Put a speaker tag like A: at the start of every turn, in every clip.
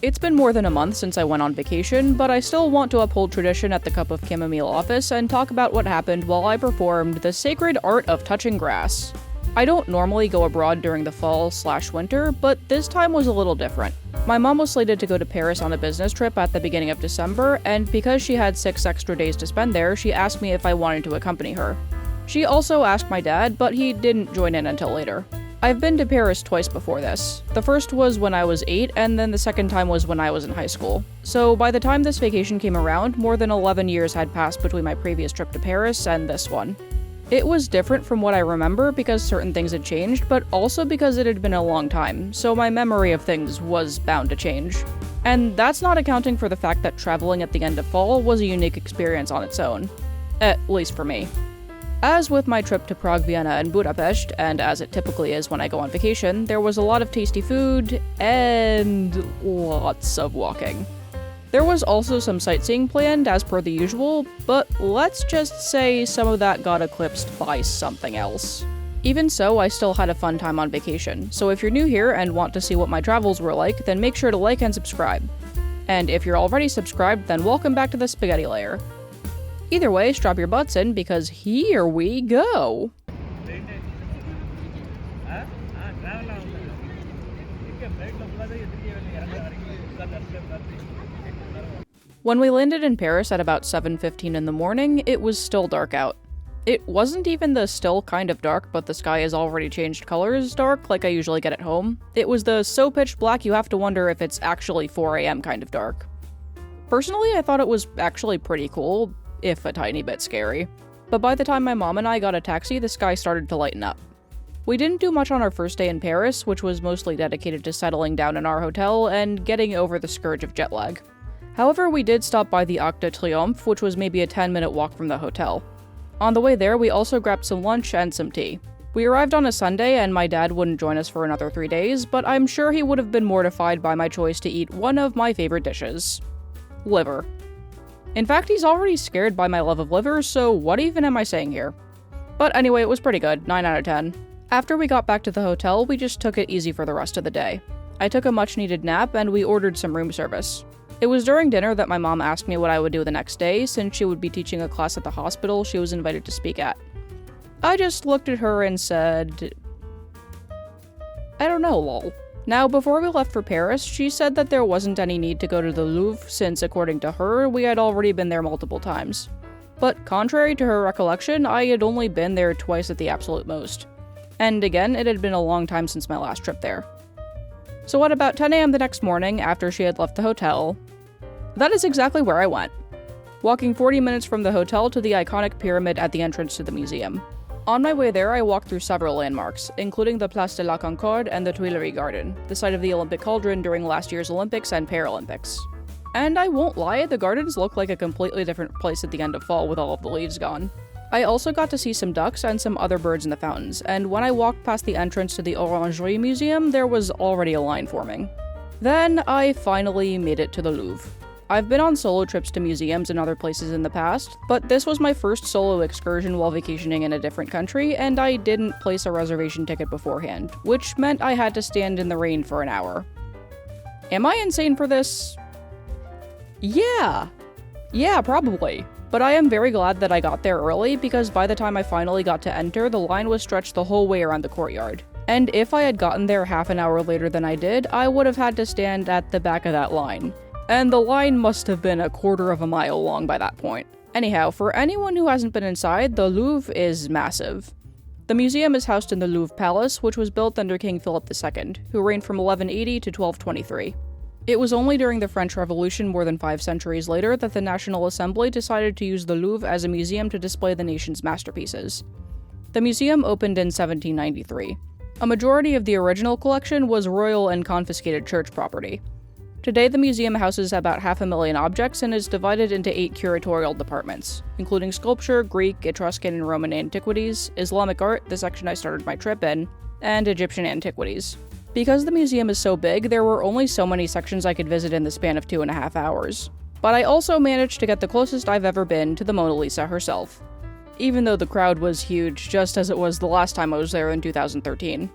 A: It's been more than a month since I went on vacation, but I still want to uphold tradition at the Cup of Chamomile office and talk about what happened while I performed the sacred art of touching grass. I don't normally go abroad during the fall/winter, but this time was a little different. My mom was slated to go to Paris on a business trip at the beginning of December, and because she had 6 extra days to spend there, she asked me if I wanted to accompany her. She also asked my dad, but he didn't join in until later. I've been to Paris twice before this. The first was when I was 8, and then the second time was when I was in high school. So by the time this vacation came around, more than 11 years had passed between my previous trip to Paris and this one. It was different from what I remember because certain things had changed, but also because it had been a long time, so my memory of things was bound to change. And that's not accounting for the fact that traveling at the end of fall was a unique experience on its own. At least for me. As with my trip to Prague, Vienna, and Budapest, and as it typically is when I go on vacation, there was a lot of tasty food and lots of walking. There was also some sightseeing planned as per the usual, but let's just say some of that got eclipsed by something else. Even so, I still had a fun time on vacation, so if you're new here and want to see what my travels were like, then make sure to like and subscribe. And if you're already subscribed, then welcome back to the Spaghetti Layer. Either way, strap your butts in because here we go! When we landed in Paris at about 7:15 in the morning, it was still dark out. It wasn't even the still kind of dark, but the sky has already changed colors dark like I usually get at home. It was the so pitch black you have to wonder if it's actually 4 a.m. kind of dark. Personally, I thought it was actually pretty cool, if a tiny bit scary. But by the time my mom and I got a taxi, the sky started to lighten up. We didn't do much on our first day in Paris, which was mostly dedicated to settling down in our hotel and getting over the scourge of jet lag. However, we did stop by the Arc de Triomphe, which was maybe a 10-minute walk from the hotel. On the way there, we also grabbed some lunch and some tea. We arrived on a Sunday, and my dad wouldn't join us for another 3 days, but I'm sure he would have been mortified by my choice to eat one of my favorite dishes. Liver. In fact, he's already scared by my love of liver, so what even am I saying here? But anyway, it was pretty good, 9 out of 10. After we got back to the hotel, we just took it easy for the rest of the day. I took a much-needed nap, and we ordered some room service. It was during dinner that my mom asked me what I would do the next day, since she would be teaching a class at the hospital she was invited to speak at. I just looked at her and said, I don't know, lol. Now, before we left for Paris, she said that there wasn't any need to go to the Louvre since, according to her, we had already been there multiple times. But contrary to her recollection, I had only been there twice at the absolute most. And again, it had been a long time since my last trip there. So at about 10 a.m. the next morning, after she had left the hotel, that is exactly where I went. Walking 40 minutes from the hotel to the iconic pyramid at the entrance to the museum. On my way there, I walked through several landmarks, including the Place de la Concorde and the Tuileries Garden, the site of the Olympic cauldron during last year's Olympics and Paralympics. And I won't lie, the gardens look like a completely different place at the end of fall with all of the leaves gone. I also got to see some ducks and some other birds in the fountains, and when I walked past the entrance to the Orangerie Museum, there was already a line forming. Then I finally made it to the Louvre. I've been on solo trips to museums and other places in the past, but this was my first solo excursion while vacationing in a different country, and I didn't place a reservation ticket beforehand, which meant I had to stand in the rain for an hour. Am I insane for this? Yeah, probably. But I am very glad that I got there early, because by the time I finally got to enter, the line was stretched the whole way around the courtyard. And if I had gotten there half an hour later than I did, I would have had to stand at the back of that line. And the line must have been a quarter of a mile long by that point. Anyhow, for anyone who hasn't been inside, the Louvre is massive. The museum is housed in the Louvre Palace, which was built under King Philip II, who reigned from 1180 to 1223. It was only during the French Revolution more than 5 centuries later that the National Assembly decided to use the Louvre as a museum to display the nation's masterpieces. The museum opened in 1793. A majority of the original collection was royal and confiscated church property. Today, the museum houses about 500,000 objects and is divided into 8 curatorial departments, including sculpture, Greek, Etruscan, and Roman antiquities, Islamic art, the section I started my trip in, and Egyptian antiquities. Because the museum is so big, there were only so many sections I could visit in the span of 2.5 hours. But I also managed to get the closest I've ever been to the Mona Lisa herself. Even though the crowd was huge, just as it was the last time I was there in 2013.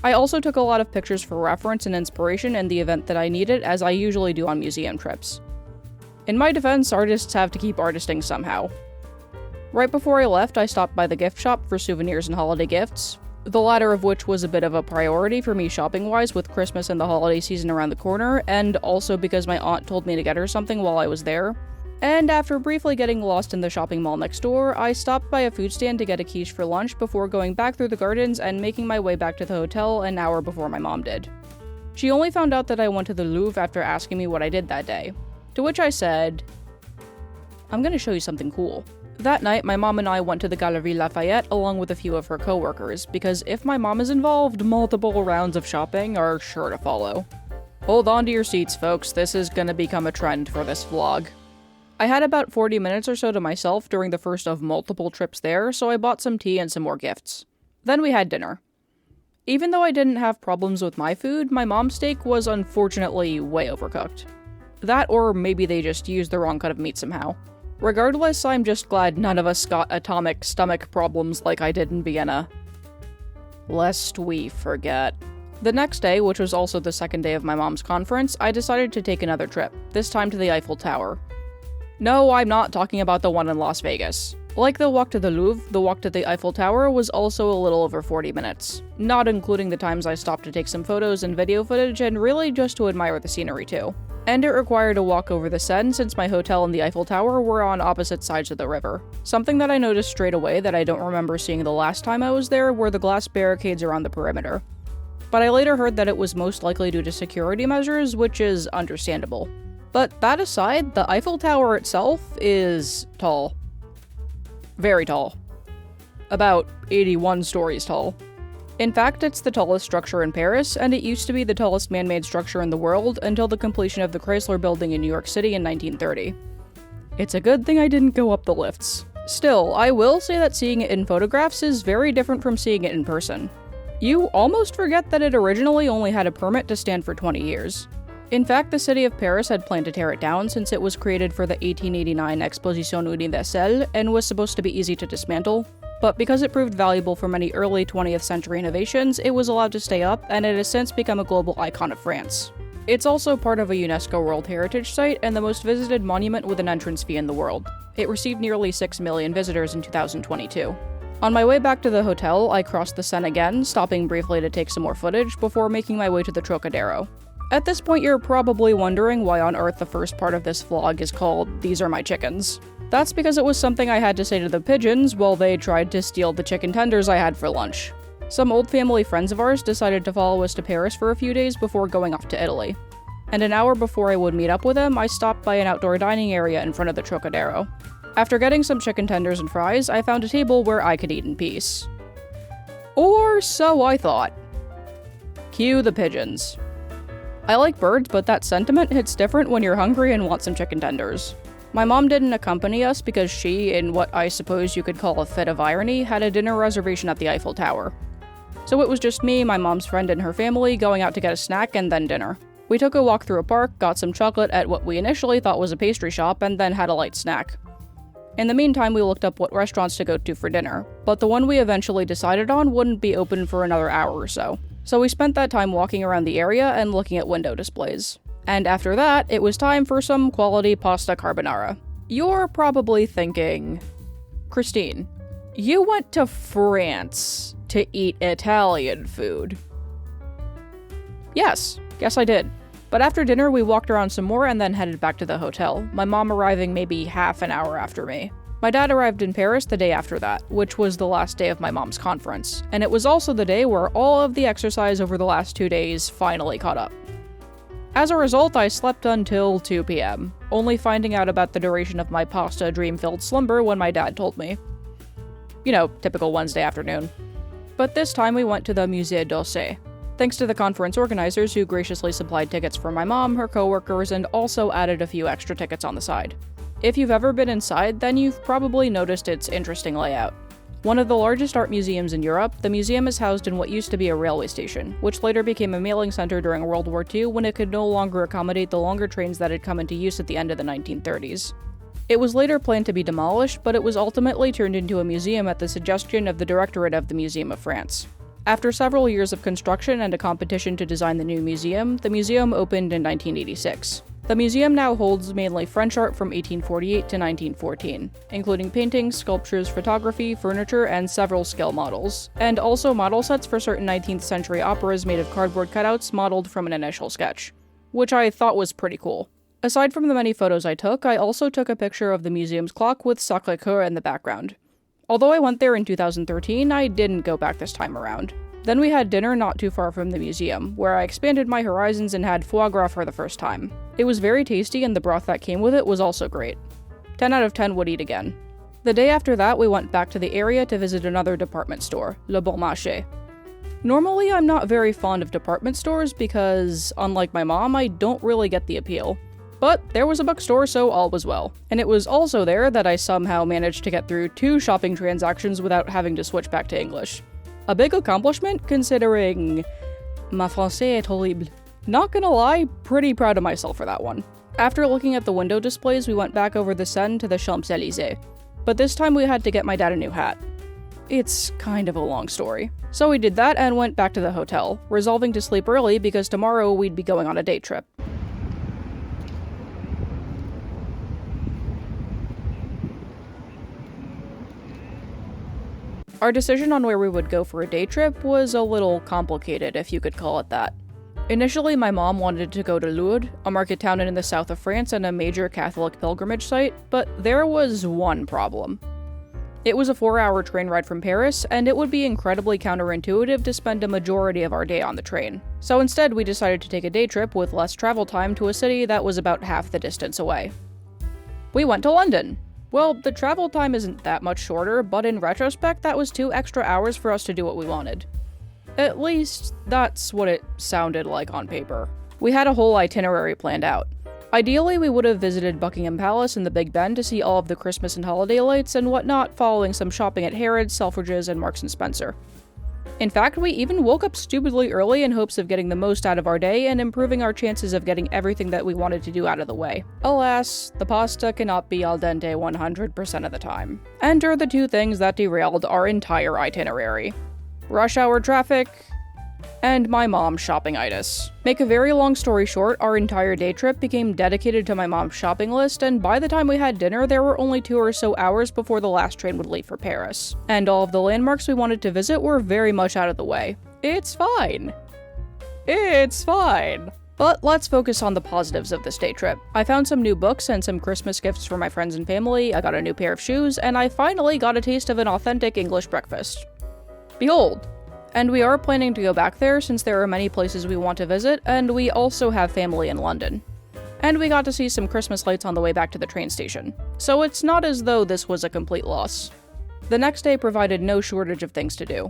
A: I also took a lot of pictures for reference and inspiration in the event that I need it, as I usually do on museum trips. In my defense, artists have to keep artisting somehow. Right before I left, I stopped by the gift shop for souvenirs and holiday gifts, the latter of which was a bit of a priority for me shopping-wise with Christmas and the holiday season around the corner, and also because my aunt told me to get her something while I was there. And after briefly getting lost in the shopping mall next door, I stopped by a food stand to get a quiche for lunch before going back through the gardens and making my way back to the hotel an hour before my mom did. She only found out that I went to the Louvre after asking me what I did that day, to which I said, "I'm gonna show you something cool." That night, my mom and I went to the Galerie Lafayette along with a few of her coworkers, because if my mom is involved, multiple rounds of shopping are sure to follow. Hold on to your seats, folks, this is gonna become a trend for this vlog. I had about 40 minutes or so to myself during the first of multiple trips there, so I bought some tea and some more gifts. Then we had dinner. Even though I didn't have problems with my food, my mom's steak was unfortunately way overcooked. That, or maybe they just used the wrong cut of meat somehow. Regardless, I'm just glad none of us got atomic stomach problems like I did in Vienna. Lest we forget. The next day, which was also the second day of my mom's conference, I decided to take another trip, this time to the Eiffel Tower. No, I'm not talking about the one in Las Vegas. Like the walk to the Louvre, the walk to the Eiffel Tower was also a little over 40 minutes, not including the times I stopped to take some photos and video footage and really just to admire the scenery too. And it required a walk over the Seine since my hotel and the Eiffel Tower were on opposite sides of the river. Something that I noticed straight away that I don't remember seeing the last time I was there were the glass barricades around the perimeter. But I later heard that it was most likely due to security measures, which is understandable. But that aside, the Eiffel Tower itself is tall. Very tall. About 81 stories tall. In fact, it's the tallest structure in Paris, and it used to be the tallest man-made structure in the world until the completion of the Chrysler Building in New York City in 1930. It's a good thing I didn't go up the lifts. Still, I will say that seeing it in photographs is very different from seeing it in person. You almost forget that it originally only had a permit to stand for 20 years. In fact, the city of Paris had planned to tear it down since it was created for the 1889 Exposition Universelle and was supposed to be easy to dismantle, but because it proved valuable for many early 20th century innovations, it was allowed to stay up, and it has since become a global icon of France. It's also part of a UNESCO World Heritage Site and the most visited monument with an entrance fee in the world. It received nearly 6 million visitors in 2022. On my way back to the hotel, I crossed the Seine again, stopping briefly to take some more footage before making my way to the Trocadero. At this point, you're probably wondering why on earth the first part of this vlog is called "These Are My Chickens." That's because it was something I had to say to the pigeons while they tried to steal the chicken tenders I had for lunch. Some old family friends of ours decided to follow us to Paris for a few days before going off to Italy. And an hour before I would meet up with them, I stopped by an outdoor dining area in front of the Trocadero. After getting some chicken tenders and fries, I found a table where I could eat in peace. Or so I thought. Cue the pigeons. I like birds, but that sentiment hits different when you're hungry and want some chicken tenders. My mom didn't accompany us because she, in what I suppose you could call a fit of irony, had a dinner reservation at the Eiffel Tower. So it was just me, my mom's friend, and her family going out to get a snack and then dinner. We took a walk through a park, got some chocolate at what we initially thought was a pastry shop, and then had a light snack. In the meantime, we looked up what restaurants to go to for dinner, but the one we eventually decided on wouldn't be open for another hour or so. So we spent that time walking around the area and looking at window displays. And after that, it was time for some quality pasta carbonara. You're probably thinking, Christine, you went to France to eat Italian food. Yes I did. But after dinner, we walked around some more and then headed back to the hotel, my mom arriving maybe half an hour after me. My dad arrived in Paris the day after that, which was the last day of my mom's conference, and it was also the day where all of the exercise over the last 2 days finally caught up. As a result, I slept until 2 p.m., only finding out about the duration of my pasta dream-filled slumber when my dad told me. You know, typical Wednesday afternoon. But this time we went to the Musée d'Orsay, thanks to the conference organizers who graciously supplied tickets for my mom, her coworkers, and also added a few extra tickets on the side. If you've ever been inside, then you've probably noticed its interesting layout. One of the largest art museums in Europe, the museum is housed in what used to be a railway station, which later became a mailing center during World War II when it could no longer accommodate the longer trains that had come into use at the end of the 1930s. It was later planned to be demolished, but it was ultimately turned into a museum at the suggestion of the Directorate of the Museum of France. After several years of construction and a competition to design the new museum, the museum opened in 1986. The museum now holds mainly French art from 1848 to 1914, including paintings, sculptures, photography, furniture, and several scale models, and also model sets for certain 19th century operas made of cardboard cutouts modeled from an initial sketch, which I thought was pretty cool. Aside from the many photos I took, I also took a picture of the museum's clock with Sacré-Cœur in the background. Although I went there in 2013, I didn't go back this time around. Then we had dinner not too far from the museum, where I expanded my horizons and had foie gras for the first time. It was very tasty and the broth that came with it was also great. 10 out of 10 would eat again. The day after that, we went back to the area to visit another department store, Le Bon Marché. Normally, I'm not very fond of department stores because, unlike my mom, I don't really get the appeal. But there was a bookstore, so all was well. And it was also there that I somehow managed to get through 2 shopping transactions without having to switch back to English. A big accomplishment, considering ma français est horrible. Not gonna lie, pretty proud of myself for that one. After looking at the window displays, we went back over the Seine to the Champs-Élysées. But this time we had to get my dad a new hat. It's kind of a long story. So we did that and went back to the hotel, resolving to sleep early because tomorrow we'd be going on a day trip. Our decision on where we would go for a day trip was a little complicated, if you could call it that. Initially, my mom wanted to go to Lourdes, a market town in the south of France and a major Catholic pilgrimage site, but there was one problem. It was a 4-hour train ride from Paris, and it would be incredibly counterintuitive to spend a majority of our day on the train. So instead, we decided to take a day trip with less travel time to a city that was about half the distance away. We went to London. Well, the travel time isn't that much shorter, but in retrospect, that was 2 extra hours for us to do what we wanted. At least, that's what it sounded like on paper. We had a whole itinerary planned out. Ideally, we would have visited Buckingham Palace and the Big Ben to see all of the Christmas and holiday lights and whatnot, following some shopping at Harrods, Selfridges, and Marks & Spencer. In fact, we even woke up stupidly early in hopes of getting the most out of our day and improving our chances of getting everything that we wanted to do out of the way. Alas, the pasta cannot be al dente 100% of the time. Enter the 2 things that derailed our entire itinerary: rush hour traffic, and my mom's shopping-itis. Make a very long story short, our entire day trip became dedicated to my mom's shopping list, and by the time we had dinner, there were only 2 or so hours before the last train would leave for Paris. And all of the landmarks we wanted to visit were very much out of the way. It's fine. It's fine. But let's focus on the positives of this day trip. I found some new books and some Christmas gifts for my friends and family, I got a new pair of shoes, and I finally got a taste of an authentic English breakfast. Behold! And we are planning to go back there since there are many places we want to visit, and we also have family in London. And we got to see some Christmas lights on the way back to the train station. So it's not as though this was a complete loss. The next day provided no shortage of things to do.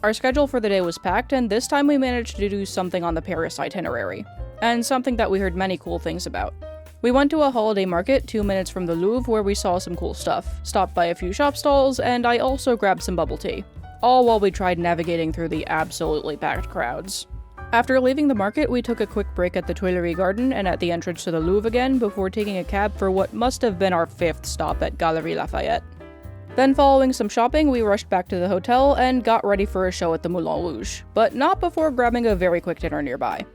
A: Our schedule for the day was packed, and this time we managed to do something on the Paris itinerary. And something that we heard many cool things about. We went to a holiday market 2 minutes from the Louvre where we saw some cool stuff, stopped by a few shop stalls, and I also grabbed some bubble tea. All while we tried navigating through the absolutely packed crowds. After leaving the market, we took a quick break at the Tuileries Garden and at the entrance to the Louvre again before taking a cab for what must have been our 5th stop at Galeries Lafayette. Then following some shopping, we rushed back to the hotel and got ready for a show at the Moulin Rouge, but not before grabbing a very quick dinner nearby.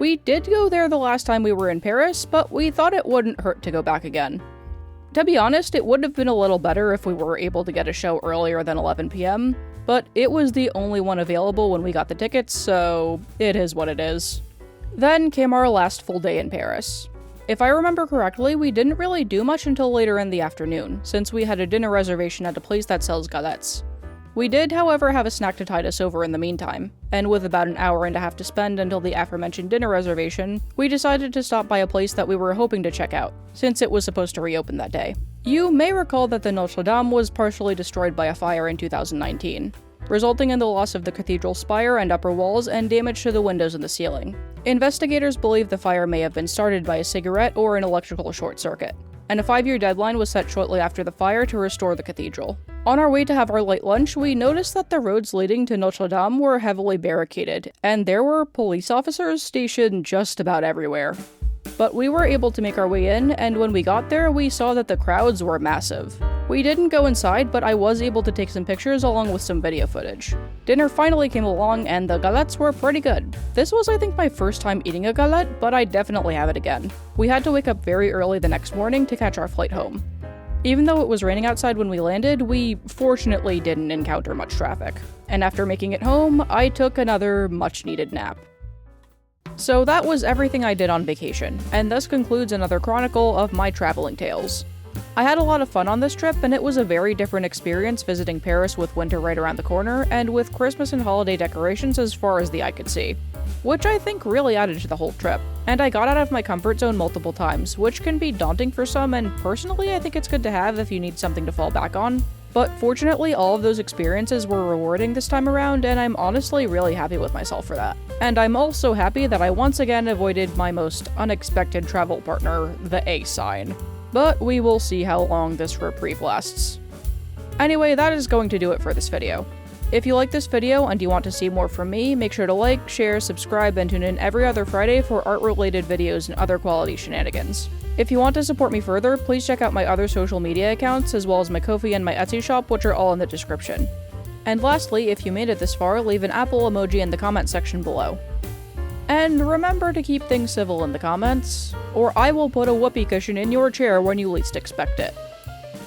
A: We did go there the last time we were in Paris, but we thought it wouldn't hurt to go back again. To be honest, it would have been a little better if we were able to get a show earlier than 11 p.m., but it was the only one available when we got the tickets, so it is what it is. Then came our last full day in Paris. If I remember correctly, we didn't really do much until later in the afternoon, since we had a dinner reservation at a place that sells galettes. We did, however, have a snack to tide us over in the meantime, and with about an hour and a half to spend until the aforementioned dinner reservation, we decided to stop by a place that we were hoping to check out, since it was supposed to reopen that day. You may recall that the Notre Dame was partially destroyed by a fire in 2019, resulting in the loss of the cathedral spire and upper walls and damage to the windows and the ceiling. Investigators believe the fire may have been started by a cigarette or an electrical short circuit, and a 5-year deadline was set shortly after the fire to restore the cathedral. On our way to have our late lunch, we noticed that the roads leading to Notre Dame were heavily barricaded, and there were police officers stationed just about everywhere. But we were able to make our way in, and when we got there, we saw that the crowds were massive. We didn't go inside, but I was able to take some pictures along with some video footage. Dinner finally came along, and the galettes were pretty good. This was, I think, my first time eating a galette, but I'd definitely have it again. We had to wake up very early the next morning to catch our flight home. Even though it was raining outside when we landed, we fortunately didn't encounter much traffic. And after making it home, I took another much-needed nap. So that was everything I did on vacation, and thus concludes another chronicle of my traveling tales. I had a lot of fun on this trip, and it was a very different experience visiting Paris with winter right around the corner, and with Christmas and holiday decorations as far as the eye could see, which I think really added to the whole trip. And I got out of my comfort zone multiple times, which can be daunting for some, and personally I think it's good to have if you need something to fall back on. But fortunately, all of those experiences were rewarding this time around, and I'm honestly really happy with myself for that. And I'm also happy that I once again avoided my most unexpected travel partner, the A sign. But we will see how long this reprieve lasts. Anyway, that is going to do it for this video. If you like this video and you want to see more from me, make sure to like, share, subscribe, and tune in every other Friday for art-related videos and other quality shenanigans. If you want to support me further, please check out my other social media accounts, as well as my Ko-fi and my Etsy shop, which are all in the description. And lastly, if you made it this far, leave an apple emoji in the comment section below. And remember to keep things civil in the comments, or I will put a whoopee cushion in your chair when you least expect it.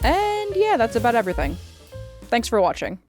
A: And yeah, that's about everything. Thanks for watching.